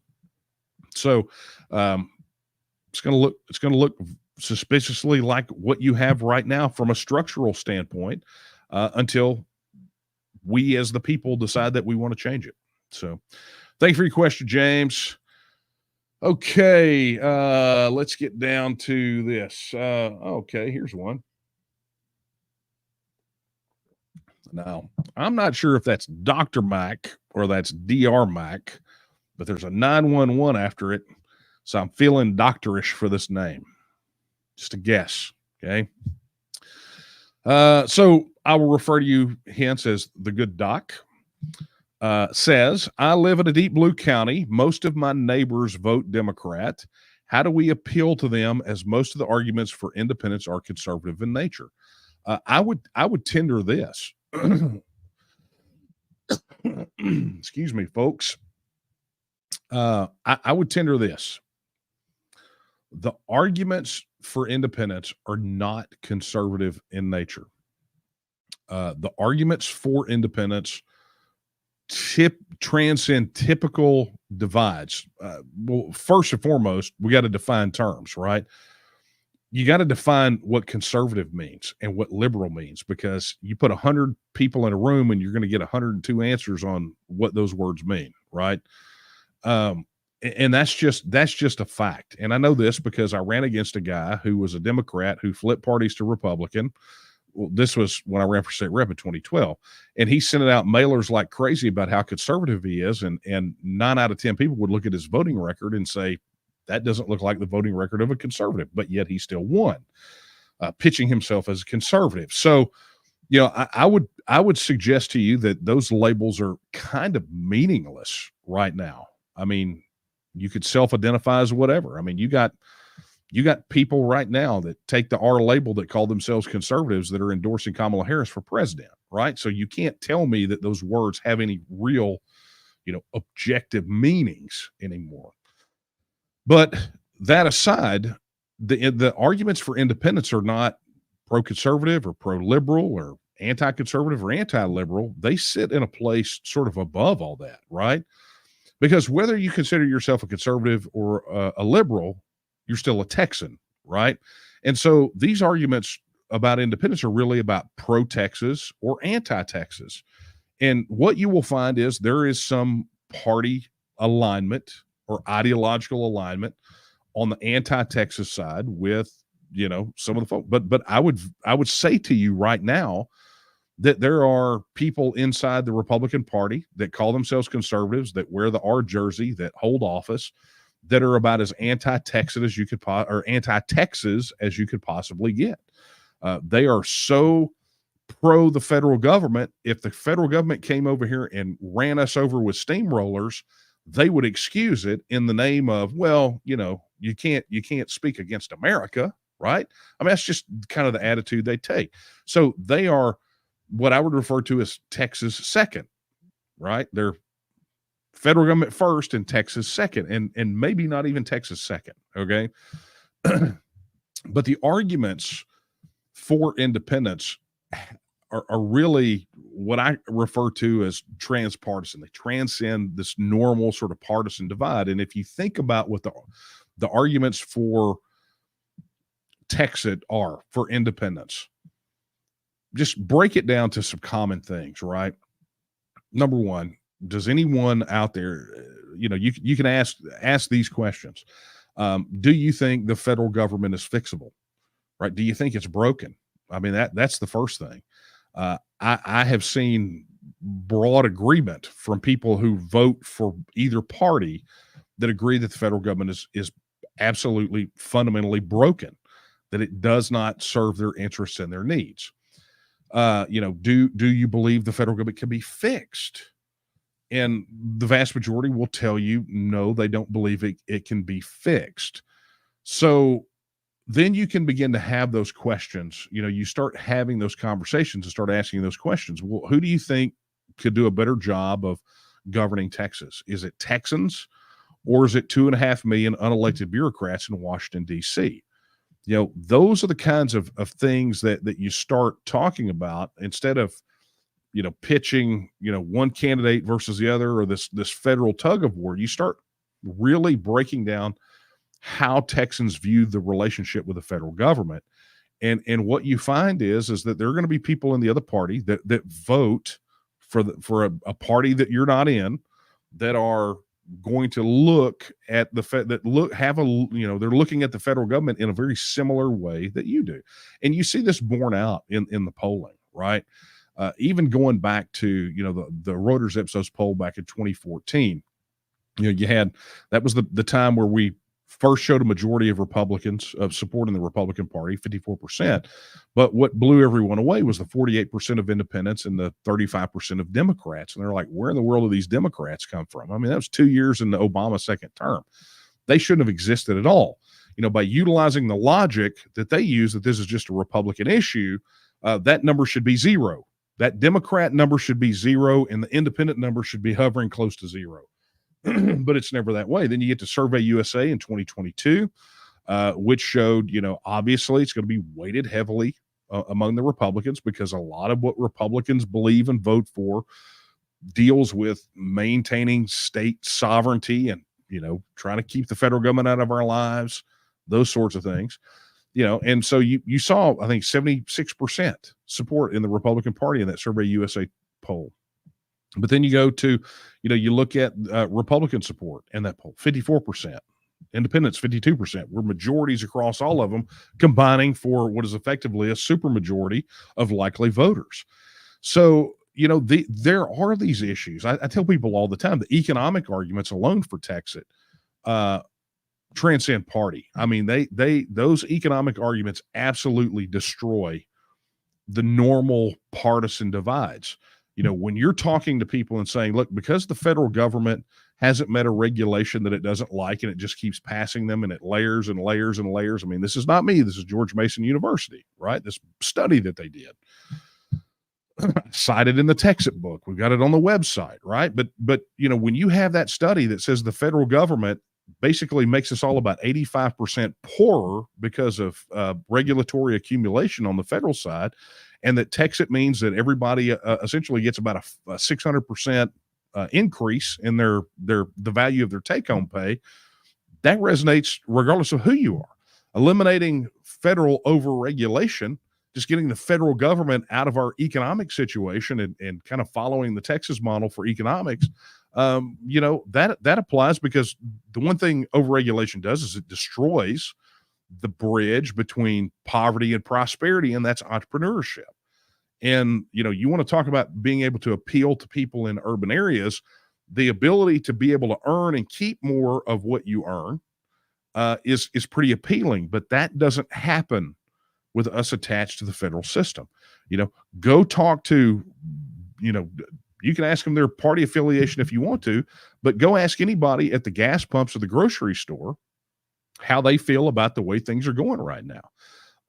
So it's going to look suspiciously like what you have right now from a structural standpoint until we as the people decide that we want to change it. So thank you for your question, James. Okay, let's get down to this. Okay, here's one. Now, I'm not sure if that's Dr. Mac or that's Dr. Mac, but there's a 911 after it, so I'm feeling doctorish for this name. Just a guess, okay? So I will refer to you hence as the good doc. Says, I live in a deep blue county. Most of my neighbors vote Democrat. How do we appeal to them, as most of the arguments for independence are conservative in nature? I would tender this. Excuse me, folks. I would tender this. The arguments for independence are not conservative in nature. The arguments for independence transcend typical divides. Well, first and foremost, we got to define terms, right? You got to define what conservative means and what liberal means, because you put 100 people in a room and you're going to get 102 answers on what those words mean, right? And that's just a fact. And I know this because I ran against a guy who was a Democrat who flipped parties to Republican. Well, this was when I ran for state rep in 2012, and he sent out mailers like crazy about how conservative he is, and 9 out of 10 people would look at his voting record and say that doesn't look like the voting record of a conservative, but yet he still won, pitching himself as a conservative. So, I would suggest to you that those labels are kind of meaningless right now. I mean, you could self-identify as whatever. I mean, you got people right now that take the R label that call themselves conservatives that are endorsing Kamala Harris for president, right? So you can't tell me that those words have any real, objective meanings anymore. But that aside, the arguments for independence are not pro-conservative or pro-liberal or anti-conservative or anti-liberal. They sit in a place sort of above all that, right? Because whether you consider yourself a conservative or a liberal, you're still a Texan, right? And so these arguments about independence are really about pro-Texas or anti-Texas. And what you will find is there is some party alignment or ideological alignment on the anti-Texas side with, some of the folks. But I would say to you right now that there are people inside the Republican Party that call themselves conservatives, that wear the R jersey, that hold office, that are about as anti-Texas as you could or anti-Texas as you could possibly get. They are so pro the federal government. If the federal government came over here and ran us over with steamrollers, they would excuse it in the name of, well, you can't speak against America, right? I mean, that's just kind of the attitude they take. So they are what I would refer to as Texas second, right? They're federal government first and Texas second, and maybe not even Texas second, okay? But the arguments for independence are really what I refer to as transpartisan. They transcend this normal sort of partisan divide. And if you think about what the arguments for Texas are for independence, just break it down to some common things, right? Number one, does anyone out there, you can ask these questions. Do you think the federal government is fixable, right? Do you think it's broken? I mean, that's the first thing. I have seen broad agreement from people who vote for either party that agree that the federal government is absolutely fundamentally broken, that it does not serve their interests and their needs. Do you believe the federal government can be fixed? And the vast majority will tell you, no, they don't believe it can be fixed. So then you can begin to have those questions. You start having those conversations and start asking those questions. Well, who do you think could do a better job of governing Texas? Is it Texans, or is it 2.5 million unelected bureaucrats in Washington, D.C.? Those are the kinds of things that you start talking about instead of, pitching, one candidate versus the other, or this federal tug of war. You start really breaking down how Texans view the relationship with the federal government. And what you find is that there are going to be people in the other party that vote for a party that you're not in, that are going to look at the Fed, that they're looking at the federal government in a very similar way that you do. And you see this borne out in the polling, right? Even going back to, the Reuters Ipsos poll back in 2014, that was the time where we first showed a majority of Republicans of supporting the Republican Party, 54%. But what blew everyone away was the 48% of independents and the 35% of Democrats. And they're like, where in the world do these Democrats come from? I mean, that was 2 years in the Obama second term. They shouldn't have existed at all. By utilizing the logic that they use that this is just a Republican issue, that number should be zero. That Democrat number should be zero, and the independent number should be hovering close to zero. But it's never that way. Then you get to Survey USA in 2022, which showed, obviously it's going to be weighted heavily among the Republicans, because a lot of what Republicans believe and vote for deals with maintaining state sovereignty and, trying to keep the federal government out of our lives, those sorts of things. And so you saw, I think, 76% support in the Republican Party in that Survey USA poll. But then you go to, you look at Republican support and that poll, 54%. Independents, 52%. We're majorities across all of them, combining for what is effectively a supermajority of likely voters. So, there are these issues. I tell people all the time, the economic arguments alone for Texas transcend party. I mean, those economic arguments absolutely destroy the normal partisan divides. When you're talking to people and saying, look, because the federal government hasn't met a regulation that it doesn't like and it just keeps passing them and it layers and layers and layers. I mean, this is not me. This is George Mason University, right? This study that they did. Cited in the Texas book. We've got it on the website, right? But when you have that study that says the federal government basically makes us all about 85% poorer because of regulatory accumulation on the federal side, and that Texas means that everybody essentially gets about a 600% increase in the value of their take-home pay, that resonates regardless of who you are. Eliminating federal overregulation, just getting the federal government out of our economic situation and kind of following the Texas model for economics, that applies, because the one thing overregulation does is it destroys the bridge between poverty and prosperity, and that's entrepreneurship. And, you want to talk about being able to appeal to people in urban areas, the ability to be able to earn and keep more of what you earn is pretty appealing, but that doesn't happen with us attached to the federal system. Go talk to, you can ask them their party affiliation if you want to, but go ask anybody at the gas pumps or the grocery store how they feel about the way things are going right now.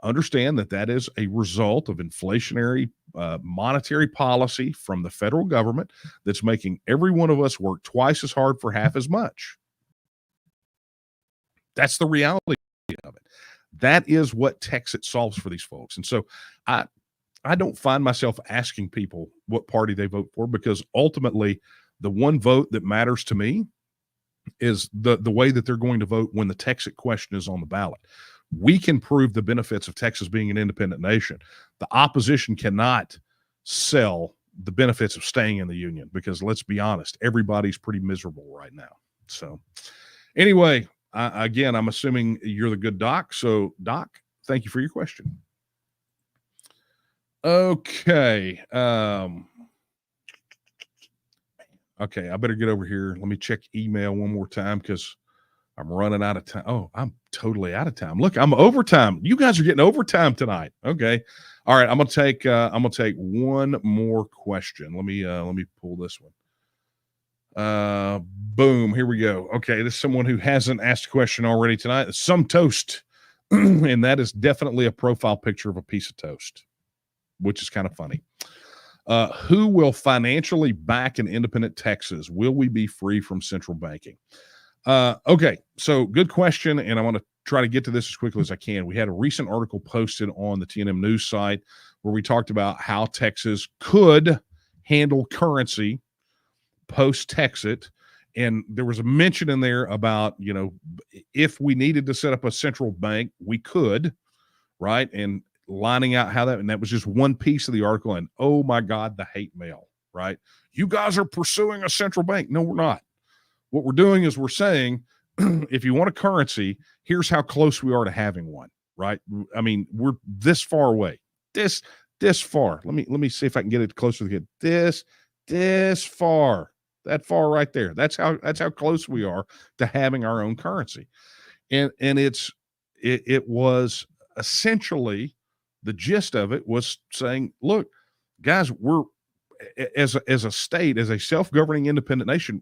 Understand that is a result of inflationary monetary policy from the federal government that's making every one of us work twice as hard for half as much. That's the reality of it. That is what Texas solves for these folks. And so I don't find myself asking people what party they vote for, because ultimately the one vote that matters to me is the way that they're going to vote when the Texas question is on the ballot. We can prove the benefits of Texas being an independent nation. The opposition cannot sell the benefits of staying in the union, because let's be honest, everybody's pretty miserable right now. So anyway, again, I'm assuming you're the good doc. So Doc, thank you for your question. Okay. Okay, I better get over here. Let me check email one more time, because I'm running out of time. Oh, I'm totally out of time. Look, I'm overtime. You guys are getting overtime tonight. Okay. All right. I'm gonna take one more question. Let me pull this one. Boom. Here we go. Okay. This is someone who hasn't asked a question already tonight. It's some toast. And that is definitely a profile picture of a piece of toast, which is kind of funny. Who will financially back an independent Texas? Will we be free from central banking? Okay, so good question, and I want to try to get to this as quickly as I can. We had a recent article posted on the TNM news site where we talked about how Texas could handle currency post-Texit, and there was a mention in there about, if we needed to set up a central bank, we could, right? And lining out how that, and that was just one piece of the article, and oh my God, the hate mail, right? You guys are pursuing a central bank. No, we're not. What we're doing is we're saying, if you want a currency, here's how close we are to having one, right? I mean, we're this far away, this far. Let me see if I can get it closer to get this far, that far right there. That's how close we are to having our own currency. And it was essentially, the gist of it was saying, look, guys, we're, as a state, as a self-governing independent nation,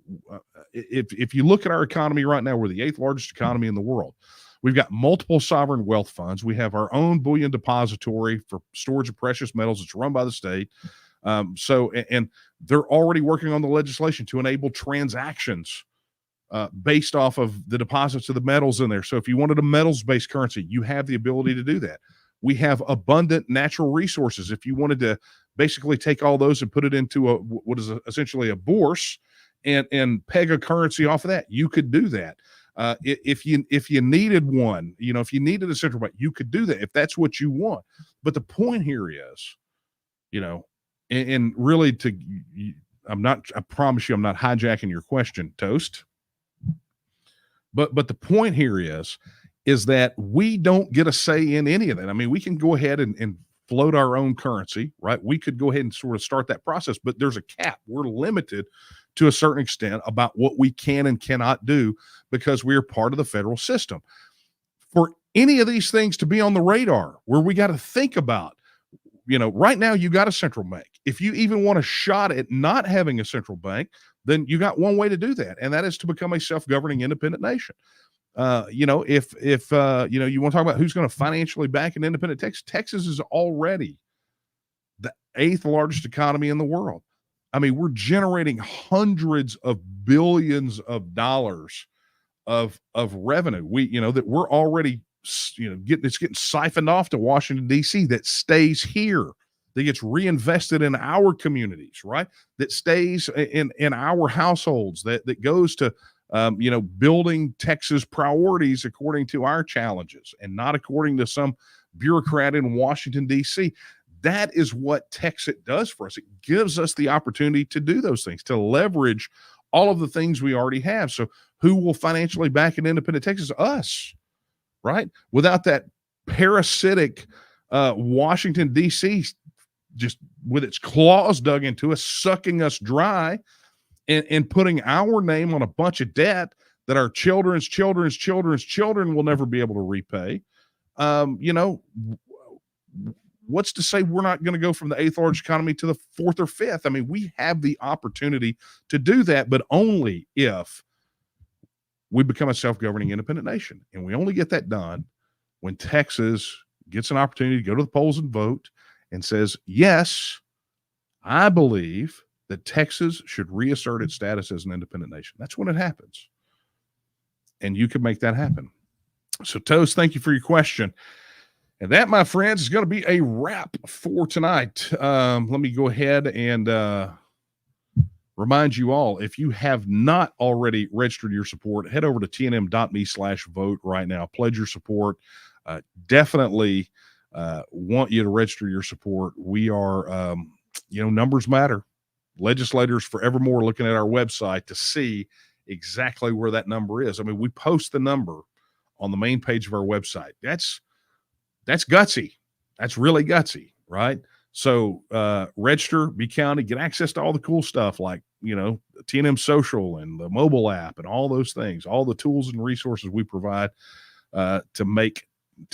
if you look at our economy right now, we're the 8th largest economy in the world. We've got multiple sovereign wealth funds. We have our own bullion depository for storage of precious metals. It's run by the state. And they're already working on the legislation to enable transactions based off of the deposits of the metals in there. So if you wanted a metals-based currency, you have the ability to do that. We have abundant natural resources. If you wanted to basically take all those and put it into what is essentially a bourse and peg a currency off of that, you could do that. If you needed one, if you needed a central bank, you could do that if that's what you want. But the point here is, and really I promise you, I'm not hijacking your question, Toast. But the point here is that we don't get a say in any of that. I mean, we can go ahead and float our own currency, right? We could go ahead and sort of start that process, but there's a cap. We're limited to a certain extent about what we can and cannot do because we are part of the federal system. For any of these things to be on the radar, where we got to think about, right now you got a central bank. If you even want a shot at not having a central bank, then you got one way to do that, and that is to become a self-governing independent nation. If you want to talk about who's going to financially back an independent Texas, Texas is already the 8th largest economy in the world. I mean, we're generating hundreds of billions of dollars of revenue. That we're already, getting siphoned off to Washington, D.C. that stays here, that gets reinvested in our communities, right? That stays in our households, that goes to, building Texas priorities according to our challenges and not according to some bureaucrat in Washington, D.C. That is what Texas does for us. It gives us the opportunity to do those things, to leverage all of the things we already have. So who will financially back an independent Texas? Us, right? Without that parasitic Washington, D.C., just with its claws dug into us, sucking us dry and putting our name on a bunch of debt that our children's children will never be able to repay. What's to say we're not going to go from the 8th largest economy to the 4th or 5th? I mean, we have the opportunity to do that, but only if we become a self-governing independent nation. And we only get that done when Texas gets an opportunity to go to the polls and vote and says, yes, I believe that Texas should reassert its status as an independent nation. That's when it happens. And you can make that happen. So, Toast, thank you for your question. And that, my friends, is going to be a wrap for tonight. Let me go ahead and remind you all, if you have not already registered your support, head over to tnm.me/vote right now. Pledge your support. Definitely want you to register your support. We are, numbers matter. Legislators forevermore looking at our website to see exactly where that number is. I mean, we post the number on the main page of our website. That's gutsy. That's really gutsy, right? So register, be counted, get access to all the cool stuff like, TNM Social and the mobile app and all those things, all the tools and resources we provide to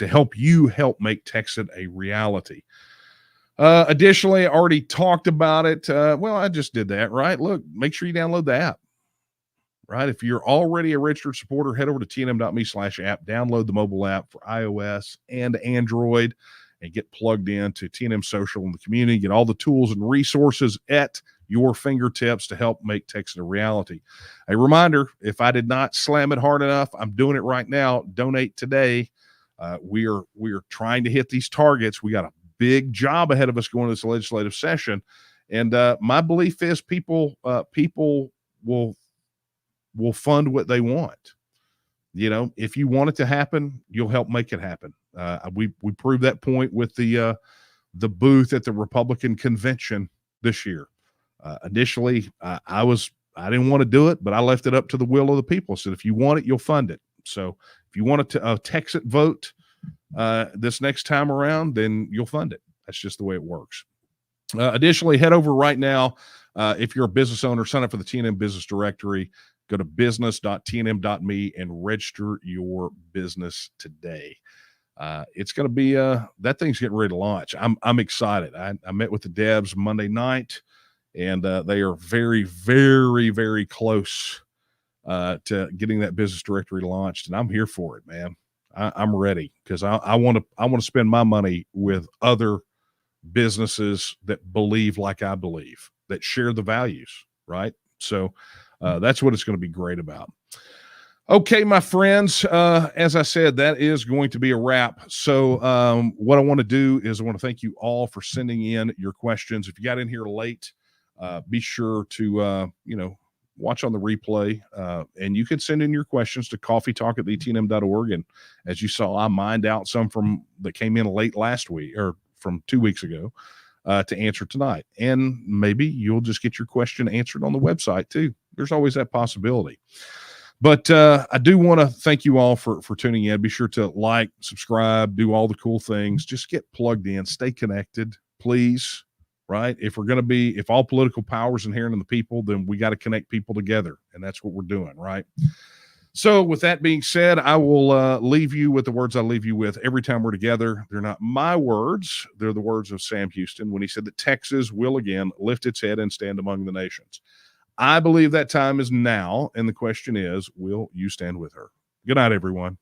help make Texas a reality. Additionally, I already talked about it. I just did that, right? Look, make sure you download the app, right? If you're already a registered supporter, head over to tnm.me/app, download the mobile app for iOS and Android, and get plugged into TNM Social in the community. Get all the tools and resources at your fingertips to help make Texas a reality. A reminder, if I did not slam it hard enough, I'm doing it right now. Donate today. We are trying to hit these targets. We got a big job ahead of us going to this legislative session. And my belief is people will fund what they want. If you want it to happen, you'll help make it happen. We proved that point with the booth at the Republican convention this year. Initially, I didn't want to do it, but I left it up to the will of the people. I said, if you want it, you'll fund it. So if you want a Texas vote this next time around, then you'll fund it. That's just the way it works. Additionally, head over right now. If you're a business owner, sign up for the TNM business directory. Go to business.tnm.me and register your business today. It's going to be that thing's getting ready to launch. I'm excited. I met with the devs Monday night, and they are very, very, very close to getting that business directory launched, and I'm here for it, man. I'm ready because I want to spend my money with other businesses that believe like I believe, that share the values, right? So that's what it's going to be great about. Okay, my friends, as I said, that is going to be a wrap. So what I want to do is I want to thank you all for sending in your questions. If you got in here late, be sure to, watch on the replay, and you can send in your questions to coffeetalk@tnm.org. And as you saw, I mined out some that came in late last week or from 2 weeks ago. to answer tonight. And maybe you'll just get your question answered on the website too. There's always that possibility. But I do want to thank you all for tuning in. Be sure to like, subscribe, do all the cool things. Just get plugged in, stay connected, please. Right? If all political power is inherent in the people, then we got to connect people together. And that's what we're doing, right? So with that being said, I will leave you with the words I leave you with every time we're together. They're not my words. They're the words of Sam Houston when he said that Texas will again lift its head and stand among the nations. I believe that time is now. And the question is, will you stand with her? Good night, everyone.